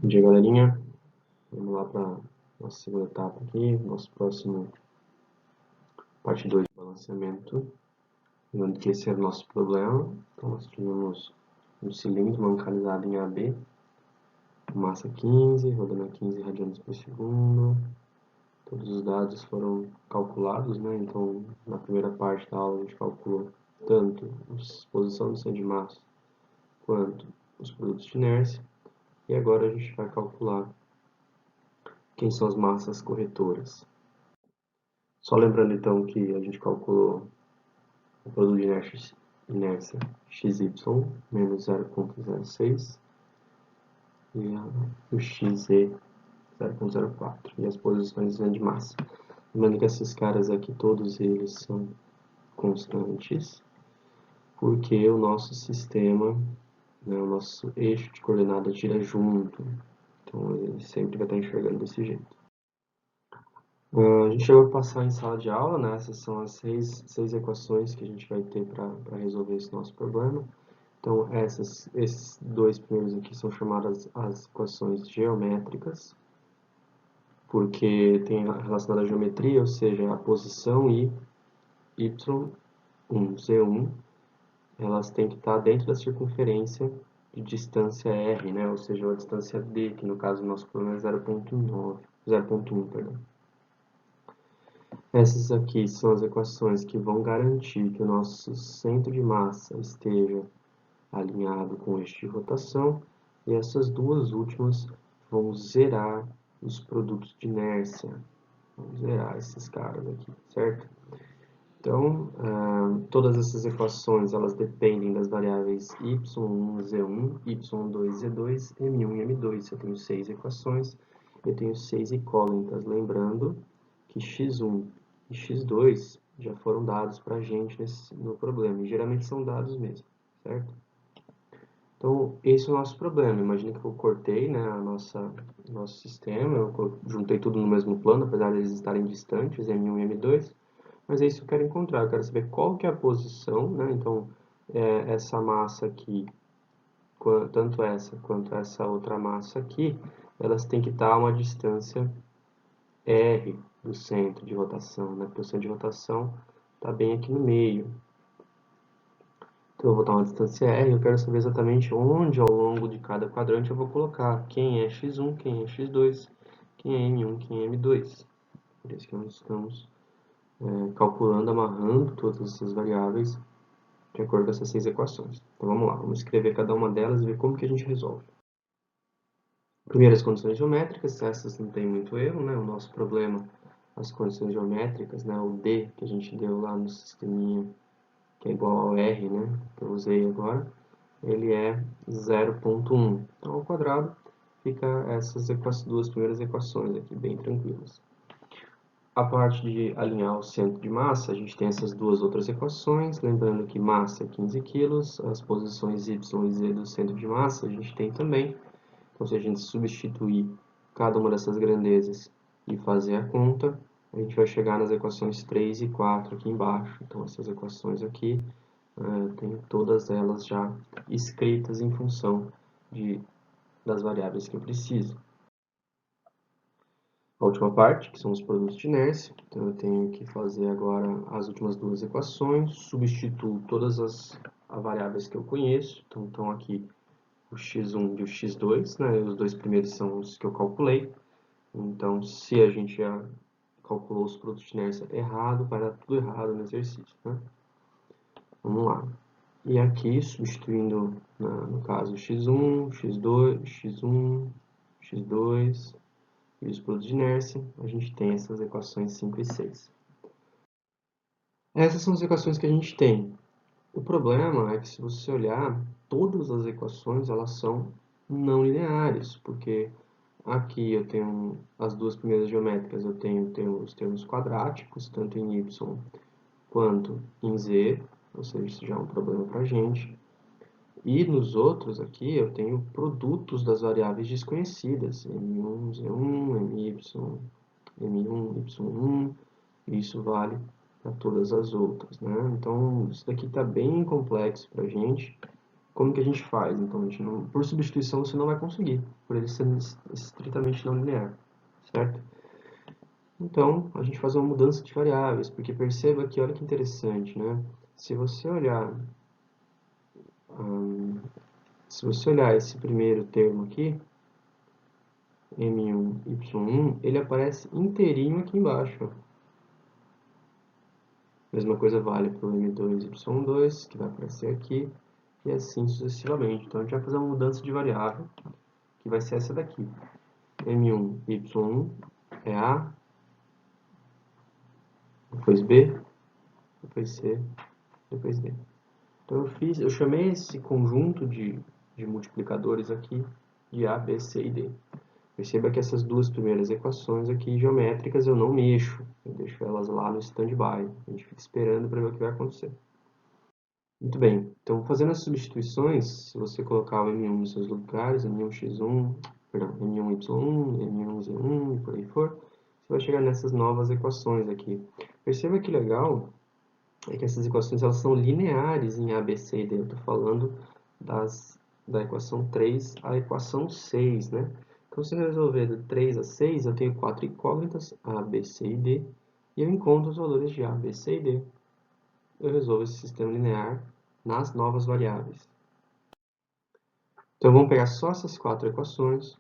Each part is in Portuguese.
Bom dia, galerinha. Vamos lá para a nossa segunda etapa aqui, nosso próximo parte 2 de balanceamento. Lembrando que esse era o nosso problema. Então, nós tínhamos um cilindro localizado em AB, massa 15, rodando a 15 radianos por segundo. Todos os dados foram calculados, né? Então, na primeira parte da aula, a gente calculou tanto a posição do centro de massa quanto os produtos de inércia. E agora a gente vai calcular quem são as massas corretoras. Só lembrando então que a gente calculou o produto de inércia XY menos 0,06 e o XZ 0,04 e as posições de massa. Lembrando que esses caras aqui, todos eles são constantes, porque o nosso sistema, né, o nosso eixo de coordenada gira junto, então ele sempre vai estar enxergando desse jeito. A gente chegou a passar em sala de aula, né? Essas são as seis equações que a gente vai ter para resolver esse nosso problema. Então, esses dois primeiros aqui são chamadas as equações geométricas, porque tem relacionada à geometria, ou seja, a posição I, Y1, Z1, elas têm que estar dentro da circunferência de distância R, né? Ou seja, a distância D, que no caso do nosso problema é 0,1, perdão. Essas aqui são as equações que vão garantir que o nosso centro de massa esteja alinhado com o eixo de rotação, e essas duas últimas vão zerar os produtos de inércia. Vamos zerar esses caras aqui, certo? Então, todas essas equações elas dependem das variáveis y1, z1, y2, z2, m1 e m2. Eu tenho 6 equações, eu tenho 6 incógnitas, lembrando que x1 e x2 já foram dados para a gente no problema, e geralmente são dados mesmo, certo? Então, esse é o nosso problema. Imagina que eu cortei, né, nosso sistema, eu juntei tudo no mesmo plano, apesar de eles estarem distantes, M1 e M2, mas é isso que eu quero encontrar. Eu quero saber qual que é a posição, né? Então, essa massa aqui, tanto essa quanto essa outra massa aqui, elas têm que estar a uma distância R do centro de rotação, né? Porque o centro de rotação está bem aqui no meio. Então, eu vou botar uma distância R, eu quero saber exatamente onde ao longo de cada quadrante eu vou colocar quem é x1, quem é x2, quem é m1, quem é m2. Por isso que nós estamos calculando, amarrando todas essas variáveis de acordo com essas 6 equações. Então vamos lá, vamos escrever cada uma delas e ver como que a gente resolve. Primeiro, as condições geométricas, essas não tem muito erro, né? O nosso problema, as condições geométricas, né? O D que a gente deu lá no sisteminha, que é igual ao R, né? Que eu usei agora, ele é 0,1. Então, ao quadrado, fica essas duas primeiras equações aqui, bem tranquilas. A parte de alinhar o centro de massa, a gente tem essas duas outras equações, lembrando que massa é 15 kg, as posições y e z do centro de massa a gente tem também. Então, se a gente substituir cada uma dessas grandezas e fazer a conta, a gente vai chegar nas equações 3 e 4 aqui embaixo. Então, essas equações aqui, tem todas elas já escritas em função das variáveis que eu preciso. A última parte, que são os produtos de inércia. Então, eu tenho que fazer agora as últimas duas equações, substituo todas as variáveis que eu conheço. Então, estão aqui o x1 e o x2, né? Os dois primeiros são os que eu calculei. Então, se a gente já calculou os produtos de inércia errado, vai dar tudo errado no exercício, né? Vamos lá. E aqui, substituindo, no caso, x1, x2, x1, x2... e os produtos de inércia, a gente tem essas equações 5 e 6. Essas são as equações que a gente tem. O problema é que, se você olhar, todas as equações elas são não lineares, porque aqui eu tenho as duas primeiras geométricas, eu tenho os termos quadráticos, tanto em y quanto em z, ou seja, isso já é um problema para a gente. E nos outros aqui eu tenho produtos das variáveis desconhecidas, m1, z1, my, m1, y1, e isso vale para todas as outras, né? Então, isso daqui está bem complexo para a gente, Como que a gente faz? Então, por substituição você não vai conseguir, por ele ser estritamente não linear, certo? Então, a gente faz uma mudança de variáveis, porque perceba que, olha que interessante, né? Se você olhar, hum, se você olhar esse primeiro termo aqui, M1, Y1, ele aparece inteirinho aqui embaixo. Mesma coisa vale para o M2, Y2, que vai aparecer aqui, e assim sucessivamente. Então, a gente vai fazer uma mudança de variável, que vai ser essa daqui. M1, Y1 é A, depois B, depois C, depois D. Então, eu chamei esse conjunto de multiplicadores aqui de A, B, C e D. Perceba que essas duas primeiras equações aqui geométricas eu não mexo, eu deixo elas lá no standby. A gente fica esperando para ver o que vai acontecer. Muito bem, então fazendo as substituições, se você colocar o M1 nos seus lugares, M1x1, perdão, M1y1, M1z1 e por aí for, você vai chegar nessas novas equações aqui. Perceba que legal é que essas equações elas são lineares em A, B, C e D. Eu estou falando da equação 3 à equação 6, né? Então, se eu resolver de 3 a 6, eu tenho 4 incógnitas, A, B, C e D, e eu encontro os valores de A, B, C e D. Eu resolvo esse sistema linear nas novas variáveis. Então, vamos pegar só essas 4 equações.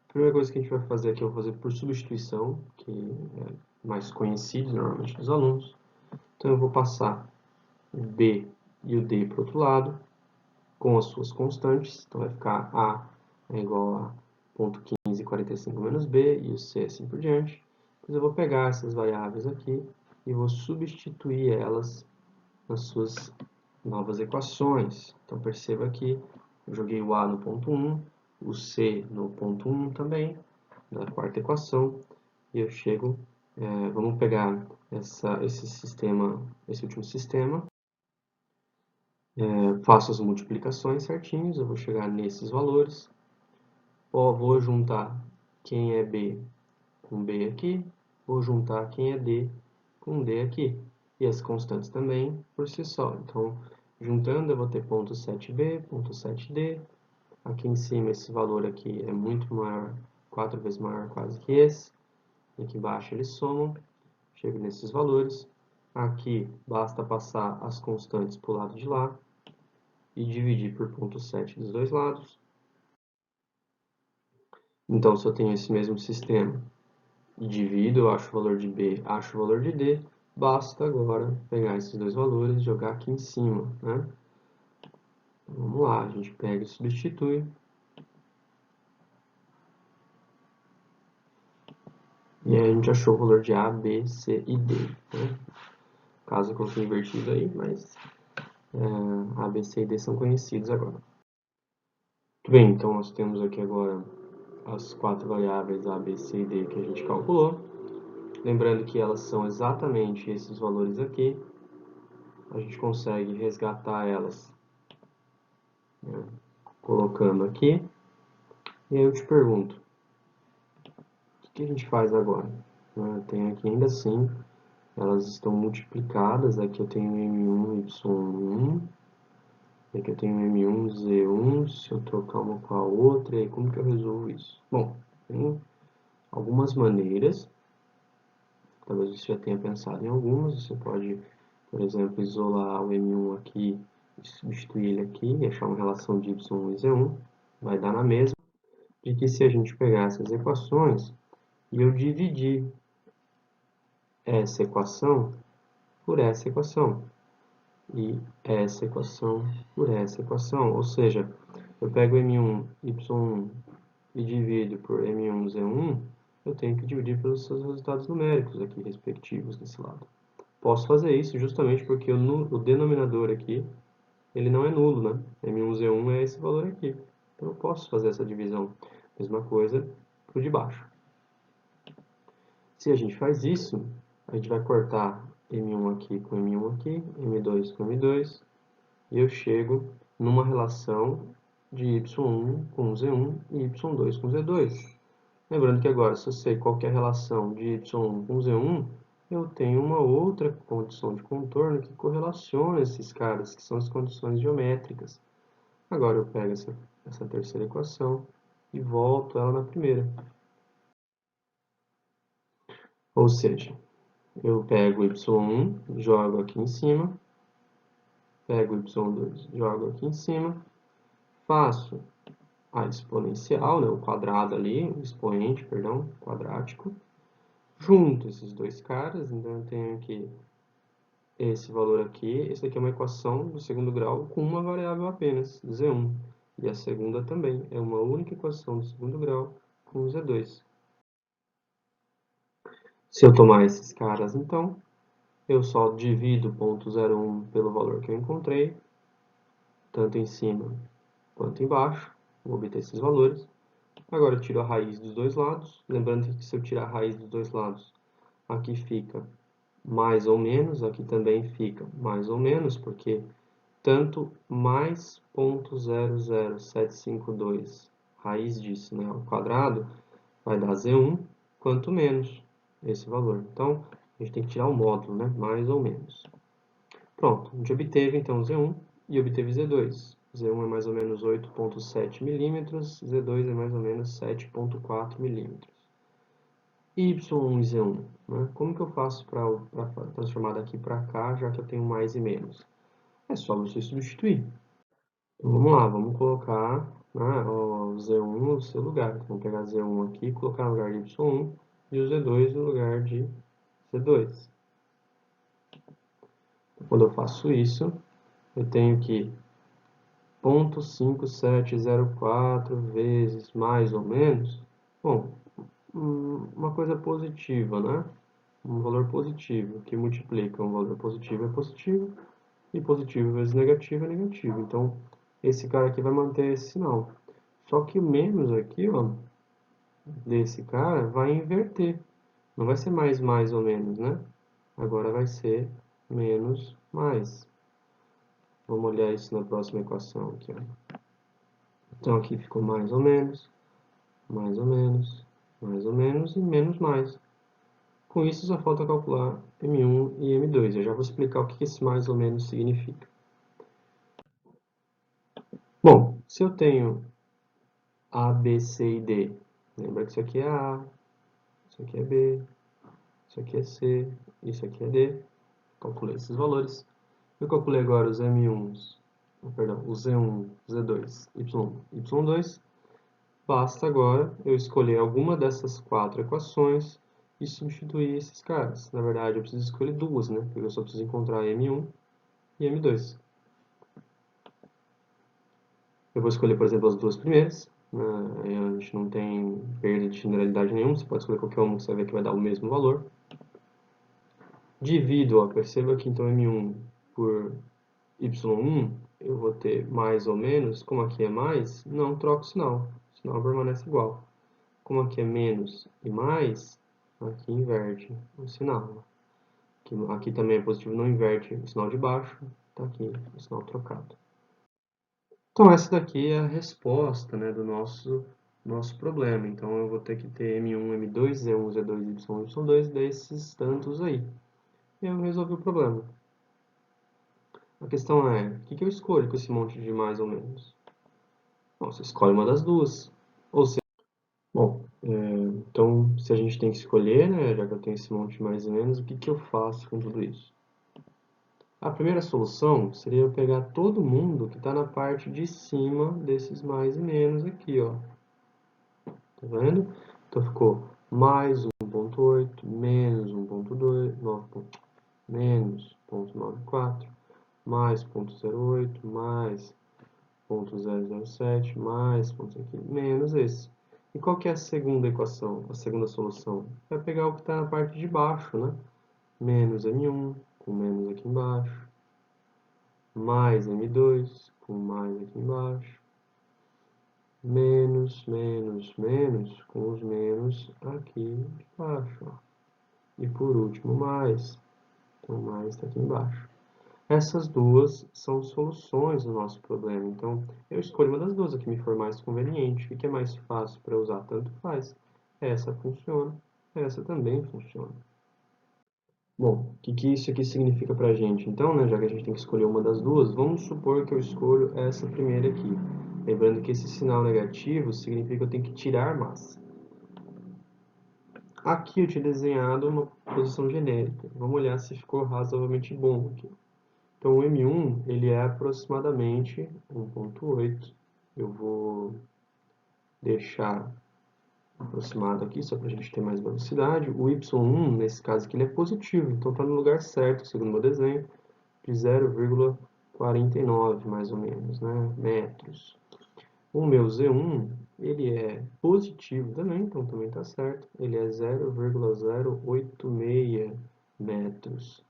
A primeira coisa que a gente vai fazer aqui, eu vou fazer por substituição, que é mais conhecido normalmente dos alunos. Então, eu vou passar o B e o D para o outro lado, com as suas constantes. Então, vai ficar A é igual a 0,1545 menos B, e o C assim por diante. Depois eu vou pegar essas variáveis aqui e vou substituir elas nas suas novas equações. Então, perceba que eu joguei o A no ponto 1, o C no ponto 1 também, na quarta equação, e eu chego, vamos pegar esse último sistema, faço as multiplicações certinhos, eu vou chegar nesses valores, vou juntar quem é B com B aqui, vou juntar quem é D com D aqui, e as constantes também por si só. Então, juntando eu vou ter ponto 7B, ponto 7D, aqui em cima esse valor aqui é muito maior, 4 vezes maior quase que esse, e aqui embaixo eles somam, chego nesses valores, aqui basta passar as constantes para o lado de lá, e dividir por ponto 7 dos dois lados. Então, se eu tenho esse mesmo sistema e divido, eu acho o valor de B, acho o valor de D, basta agora pegar esses dois valores e jogar aqui em cima, né? Então, vamos lá, a gente pega e substitui. E aí a gente achou o valor de A, B, C e D, né? Caso eu coloquei invertido aí, mas A, B, C e D são conhecidos agora. Muito bem, então nós temos aqui agora as 4 variáveis A, B, C e D que a gente calculou. Lembrando que elas são exatamente esses valores aqui. A gente consegue resgatar elas, né, colocando aqui. E aí eu te pergunto, o que a gente faz agora? Eu tenho aqui ainda assim, elas estão multiplicadas. Aqui eu tenho M1, Y1. Aqui eu tenho M1, Z1. Se eu trocar uma com a outra, e aí como que eu resolvo isso? Bom, tem algumas maneiras. Talvez você já tenha pensado em algumas. Você pode, por exemplo, isolar o M1 aqui e substituir ele aqui e achar uma relação de Y1 e Z1. Vai dar na mesma de que se a gente pegar essas equações e eu dividir essa equação por essa equação e essa equação por essa equação. Ou seja, eu pego M1, Y1 e divido por M1, Z1, eu tenho que dividir pelos seus resultados numéricos aqui respectivos desse lado. Posso fazer isso justamente porque o denominador aqui, ele não é nulo, né? M1Z1 é esse valor aqui. Então eu posso fazer essa divisão. Mesma coisa para o de baixo. Se a gente faz isso, a gente vai cortar M1 aqui com M1 aqui, M2 com M2, e eu chego numa relação de Y1 com Z1 e Y2 com Z2. Lembrando que agora, se eu sei qual que é a relação de Y1 com Z1, eu tenho uma outra condição de contorno que correlaciona esses caras, que são as condições geométricas. Agora eu pego essa terceira equação e volto ela na primeira. Ou seja, eu pego y1, jogo aqui em cima, pego y2, jogo aqui em cima, faço a exponencial, né, o quadrado ali, o expoente, perdão, quadrático, junto esses dois caras, então eu tenho aqui esse valor aqui, esse aqui é uma equação do segundo grau com uma variável apenas, z1, e a segunda também é uma única equação do segundo grau com z2. Se eu tomar esses caras, então, eu só divido 0,01 pelo valor que eu encontrei, tanto em cima quanto embaixo, vou obter esses valores. Agora eu tiro a raiz dos dois lados, lembrando que se eu tirar a raiz dos dois lados, aqui fica mais ou menos, aqui também fica mais ou menos, porque tanto mais 0,00752 raiz disso, né, ao quadrado, vai dar Z1, quanto menos esse valor. Então, a gente tem que tirar o módulo, né, mais ou menos. Pronto, a gente obteve então Z1 e obteve Z2. Z1 é mais ou menos 8,7 milímetros, Z2 é mais ou menos 7,4 milímetros. Y1 e Z1, né? Como que eu faço para transformar daqui para cá, já que eu tenho mais e menos? É só você substituir. Então, vamos lá, vamos colocar, né, o Z1 no seu lugar. Então, vamos pegar Z1 aqui e colocar no lugar de Y1 e o Z2 no lugar de Z2. Quando eu faço isso, eu tenho que 0,5704 vezes mais ou menos, bom, uma coisa positiva, né? Um valor positivo, que multiplica um valor positivo é positivo, e positivo vezes negativo é negativo. Então, esse cara aqui vai manter esse sinal. Só que o menos aqui, ó, desse cara, vai inverter. Não vai ser mais ou menos, né? Agora vai ser menos mais. Vamos olhar isso na próxima equação aqui, ó. Então, aqui ficou mais ou menos, mais ou menos, mais ou menos e menos mais. Com isso, só falta calcular M1 e M2. Eu já vou explicar o que esse mais ou menos significa. Bom, se eu tenho A, B, C e D, lembra que isso aqui é A, isso aqui é B, isso aqui é C, isso aqui é D. Calculei esses valores. Eu calculei agora os M1s, perdão, o Z1, Z2, Y1, Y2. Basta agora eu escolher alguma dessas quatro equações e substituir esses caras. Na verdade, eu preciso escolher duas, né? Porque eu só preciso encontrar M1 e M2. Eu vou escolher, por exemplo, as duas primeiras. A gente não tem perda de generalidade nenhuma. Você pode escolher qualquer uma que você vai ver que vai dar o mesmo valor. Divido, ó, perceba que então M1 por Y1, eu vou ter mais ou menos. Como aqui é mais, não troco o sinal. O sinal permanece igual. Como aqui é menos e mais, aqui inverte o sinal. Aqui também é positivo, não inverte o sinal de baixo. Está aqui o sinal trocado. Então, essa daqui é a resposta, né, do nosso problema. Então, eu vou ter que ter M1, M2, Z1, Z2, Y1, Y2 desses tantos aí. E eu resolvi o problema. A questão é, o que eu escolho com esse monte de mais ou menos? Bom, você escolhe uma das duas. Ou seja, bom, então, se a gente tem que escolher, né, já que eu tenho esse monte de mais ou menos, o que eu faço com tudo isso? A primeira solução seria eu pegar todo mundo que está na parte de cima desses mais e menos aqui, ó. Tá vendo? Então ficou mais 1,8, menos 1,2, menos 0,94, mais 0,08, mais 0,007, mais aqui, menos esse. E qual que é a segunda equação, a segunda solução? Vai pegar o que está na parte de baixo, né? Menos M1, com menos aqui embaixo, mais M2, com mais aqui embaixo, menos, menos, menos, com os menos aqui embaixo, ó. E por último, mais. Então, mais está aqui embaixo. Essas duas são soluções do nosso problema. Então, eu escolho uma das duas, a que me for mais conveniente. O que é mais fácil para usar? Tanto faz. Essa funciona, essa também funciona. Bom, o que isso aqui significa para a gente? Então, né, já que a gente tem que escolher uma das duas, vamos supor que eu escolho essa primeira aqui. Lembrando que esse sinal negativo significa que eu tenho que tirar massa. Aqui eu tinha desenhado uma posição genérica. Vamos olhar se ficou razoavelmente bom aqui. Então, o M1 ele é aproximadamente 1,8. Eu vou deixar aproximado aqui, só para a gente ter mais velocidade. O Y1, nesse caso aqui, ele é positivo, então está no lugar certo, segundo o meu desenho, de 0,49 mais ou menos, né, metros. O meu Z1, ele é positivo também, então também está certo. Ele é 0,086 metros.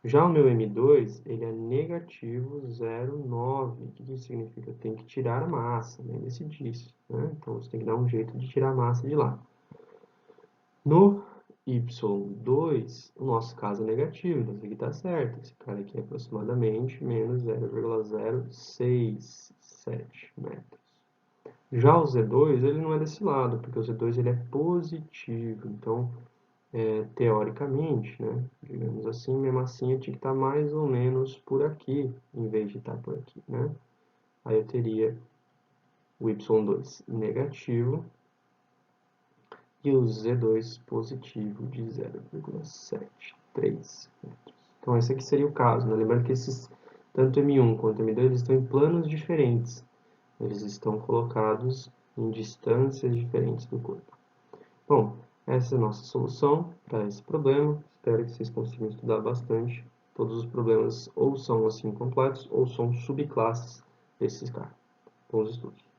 Já o meu M2, ele é negativo 0,9. O que isso significa? Eu tenho que tirar a massa, lembre-se disso, né? Então, você tem que dar um jeito de tirar a massa de lá. No Y2, o nosso caso é negativo, então isso aqui está certo. Esse cara aqui é aproximadamente menos 0,067 metros. Já o Z2, ele não é desse lado, porque o Z2 ele é positivo. Então, teoricamente, né, digamos assim, minha massinha tinha que estar mais ou menos por aqui, em vez de estar por aqui, né? Aí eu teria o Y2 negativo e o Z2 positivo de 0,73 metros. Então, esse aqui seria o caso, né? Lembrando que esses, tanto M1 quanto M2, estão em planos diferentes. Eles estão colocados em distâncias diferentes do corpo. Bom, essa é a nossa solução para esse problema. Espero que vocês consigam estudar bastante. Todos os problemas ou são assim completos ou são subclasses desses caras. Bons estudos.